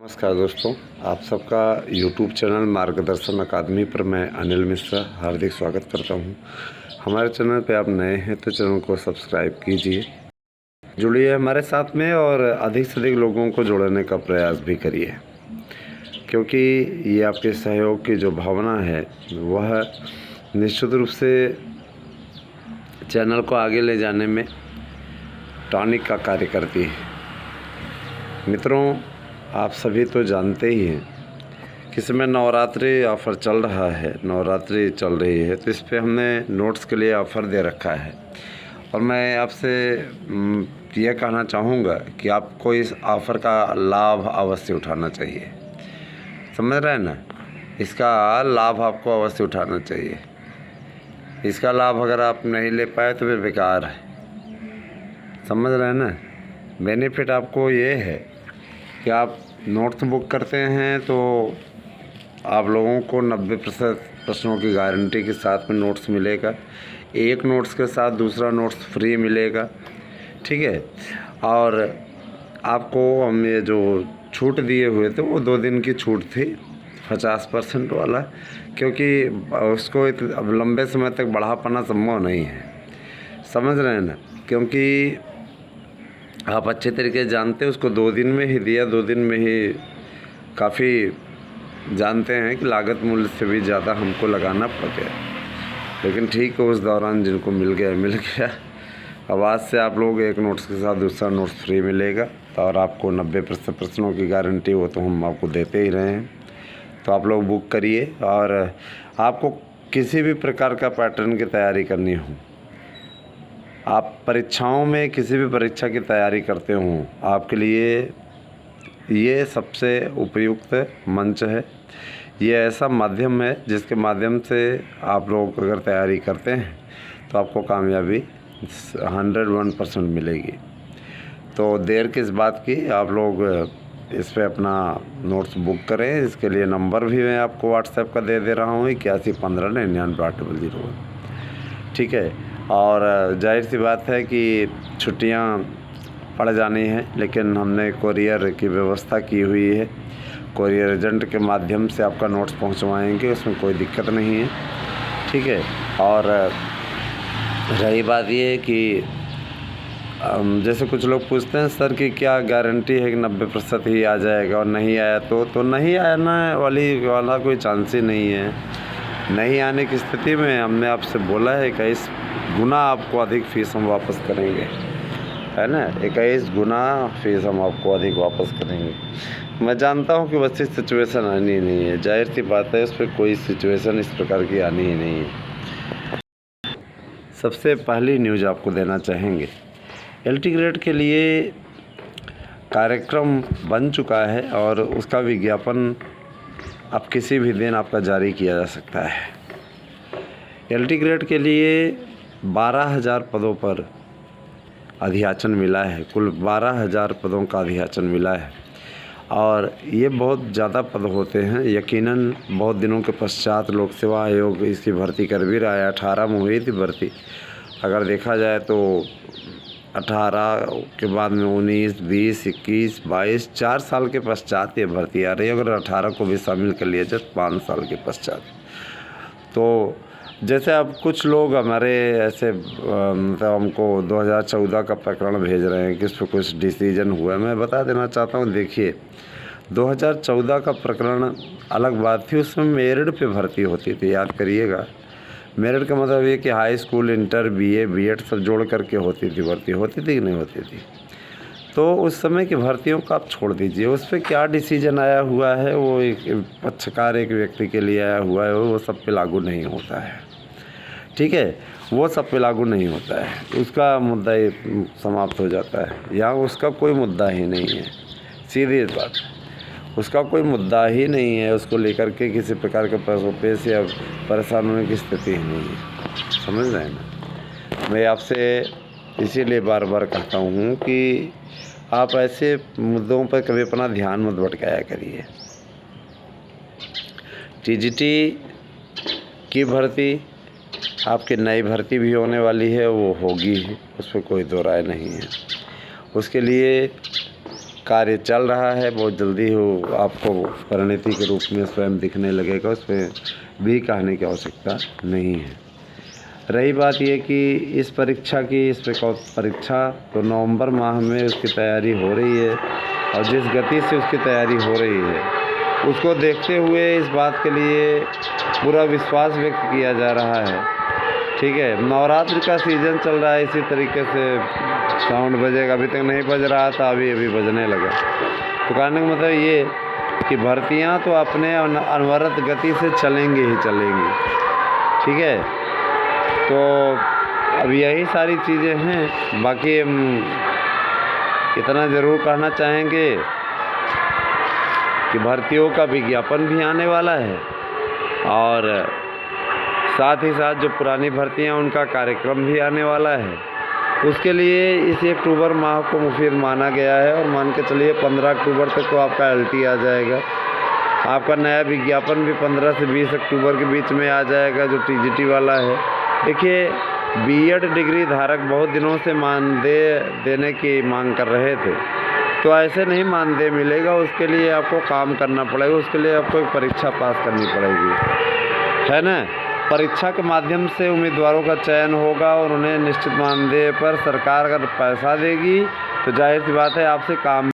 नमस्कार दोस्तों, आप सबका YouTube चैनल मार्गदर्शन अकादमी पर मैं अनिल मिश्रा हार्दिक स्वागत करता हूं। हमारे चैनल पे आप नए हैं तो चैनल को सब्सक्राइब कीजिए, जुड़िए हमारे साथ में और अधिक से अधिक लोगों को जोड़ने का प्रयास भी करिए, क्योंकि ये आपके सहयोग की जो भावना है वह निश्चित रूप से चैनल को आगे ले जाने में टॉनिक का कार्य करती है। मित्रों, आप सभी तो जानते ही हैं कि इस समय नवरात्रि ऑफ़र चल रहा है, नवरात्रि चल रही है, तो इस पे हमने नोट्स के लिए ऑफ़र दे रखा है। और मैं आपसे यह कहना चाहूँगा कि आपको इस ऑफ़र का लाभ अवश्य उठाना चाहिए। समझ रहे हैं ना? इसका लाभ आपको अवश्य उठाना चाहिए। इसका लाभ अगर आप नहीं ले पाए तो फिर बेकार है। समझ रहे हैं ना? बेनिफिट आपको ये है कि आप नोट्स बुक करते हैं तो आप लोगों को 90% प्रश्नों की गारंटी के साथ में नोट्स मिलेगा। एक नोट्स के साथ दूसरा नोट्स फ्री मिलेगा, ठीक है। और आपको हम ये जो छूट दिए हुए थे वो 2 दिन की छूट थी, 50% वाला, क्योंकि उसको अब लंबे समय तक बढ़ा पाना संभव नहीं है। समझ रहे हैं ना? क्योंकि आप अच्छे तरीके से जानते हैं, उसको 2 दिन में ही दिया, 2 दिन में ही काफ़ी जानते हैं कि लागत मूल्य से भी ज़्यादा हमको लगाना पड़ गया, लेकिन ठीक है, उस दौरान जिनको मिल गया मिल गया। अब आज से आप लोग एक नोट्स के साथ दूसरा नोट्स फ्री मिलेगा, और आपको 90% प्रश्नों की गारंटी वो तो हम आपको देते ही रहे हैं। तो आप लोग बुक करिए। और आपको किसी भी प्रकार का पैटर्न की तैयारी करनी हो, आप परीक्षाओं में किसी भी परीक्षा की तैयारी करते हों, आपके लिए ये सबसे उपयुक्त मंच है। ये ऐसा माध्यम है जिसके माध्यम से आप लोग अगर तैयारी करते हैं तो आपको कामयाबी 101% मिलेगी। तो देर किस बात की, आप लोग इस पे अपना नोट्स बुक करें। इसके लिए नंबर भी मैं आपको व्हाट्सएप का दे रहा हूँ, 8115998001, ठीक है। और जाहिर सी बात है कि छुट्टियां पड़ जानी हैं, लेकिन हमने कोरियर की व्यवस्था की हुई है। कोरियर एजेंट के माध्यम से आपका नोट्स पहुंचवाएंगे, उसमें कोई दिक्कत नहीं है, ठीक है। और रही बात ये है कि जैसे कुछ लोग पूछते हैं, सर कि क्या गारंटी है कि 90% ही आ जाएगा, और नहीं आया तो नहीं आना वाला कोई चांस ही नहीं है। नहीं आने की स्थिति में हमने आपसे बोला है 21 गुना आपको अधिक फ़ीस हम वापस करेंगे, है ना। 21 गुना फ़ीस हम आपको अधिक वापस करेंगे। मैं जानता हूँ कि वैसी सिचुएशन आनी ही नहीं है, जाहिर सी बात है, उस पर कोई सिचुएशन इस प्रकार की आनी ही नहीं है। सबसे पहली न्यूज़ आपको देना चाहेंगे, LT ग्रेड के लिए कार्यक्रम बन चुका है और उसका विज्ञापन अब किसी भी दिन आपका जारी किया जा सकता है। LT ग्रेड के लिए 12,000 पदों पर अधियाचन मिला है, कुल 12,000 पदों का अधियाचन मिला है। और ये बहुत ज़्यादा पद होते हैं। यकीनन बहुत दिनों के पश्चात लोक सेवा आयोग इसकी भर्ती कर भी रहा है। 18 में हुई थी भर्ती, अगर देखा जाए तो 18 के बाद में 19, 20, 21, 22, 4 साल के पश्चात ये भर्ती आ रही है। अगर 18 को भी शामिल कर लिया जाए 5 साल के पश्चात। तो जैसे अब कुछ लोग हमारे ऐसे मतलब हमको 2014 का प्रकरण भेज रहे हैं कि उस पर कुछ डिसीजन हुआ है। मैं बता देना चाहता हूँ, देखिए 2014 का प्रकरण अलग बात थी, उसमें मेरिट पे भर्ती होती थी, याद करिएगा। मेरिट का मतलब ये कि high school, inter, BA, B.Ed सब जोड़ करके होती थी भर्ती, होती थी कि नहीं होती थी। तो उस समय की भर्तियों को आप छोड़ दीजिए, उस पर क्या डिसीजन आया हुआ है वो एक पक्षकार एक व्यक्ति के लिए आया हुआ है, वो सब पे लागू नहीं होता है, ठीक है। वो सब पे लागू नहीं होता है, उसका मुद्दा ही समाप्त हो जाता है। यहाँ उसका कोई मुद्दा ही नहीं है, सीधी बात, उसका कोई मुद्दा ही नहीं है। उसको लेकर के किसी प्रकार के पैसे या परेशान होने की स्थिति ही नहीं है। समझ रहे हैं ना? मैं आपसे इसीलिए बार बार कहता हूँ कि आप ऐसे मुद्दों पर कभी अपना ध्यान मत भटकाया करिए। TGT की भर्ती आपकी नई भर्ती भी होने वाली है, वो होगी, उस पर कोई दो राय नहीं है। उसके लिए कार्य चल रहा है, बहुत जल्दी हो आपको परिणति के रूप में स्वयं दिखने लगेगा, उसमें भी कहने की आवश्यकता नहीं है। रही बात ये कि इस परीक्षा तो नवंबर माह में उसकी तैयारी हो रही है और जिस गति से उसकी तैयारी हो रही है उसको देखते हुए इस बात के लिए पूरा विश्वास व्यक्त किया जा रहा है। ठीक है, नवरात्रि का सीज़न चल रहा है, इसी तरीके से साउंड बजेगा, अभी तक नहीं बज रहा था, अभी बजने लगा। तो कहने का मतलब ये कि भर्तियां तो अपने अनवरत गति से चलेंगी ही चलेंगी। ठीक है, तो अब यही सारी चीज़ें हैं। बाकी हम इतना ज़रूर कहना चाहेंगे कि भर्तियों का विज्ञापन भी आने वाला है और साथ ही साथ जो पुरानी भर्तियां उनका कार्यक्रम भी आने वाला है। उसके लिए इस अक्टूबर माह को मुफीद माना गया है और मान के चलिए 15 अक्टूबर तक तो आपका LT आ जाएगा। आपका नया विज्ञापन भी 15 से 20 अक्टूबर के बीच में आ जाएगा, जो TGT वाला है। देखिए, B.Ed डिग्री धारक बहुत दिनों से मानदेय देने की मांग कर रहे थे, तो ऐसे नहीं मानदेय मिलेगा, उसके लिए आपको काम करना पड़ेगा, उसके लिए आपको एक परीक्षा पास करनी पड़ेगी, है ना। परीक्षा के माध्यम से उम्मीदवारों का चयन होगा और उन्हें निश्चित मानदेय पर सरकार अगर पैसा देगी तो जाहिर सी बात है आपसे काम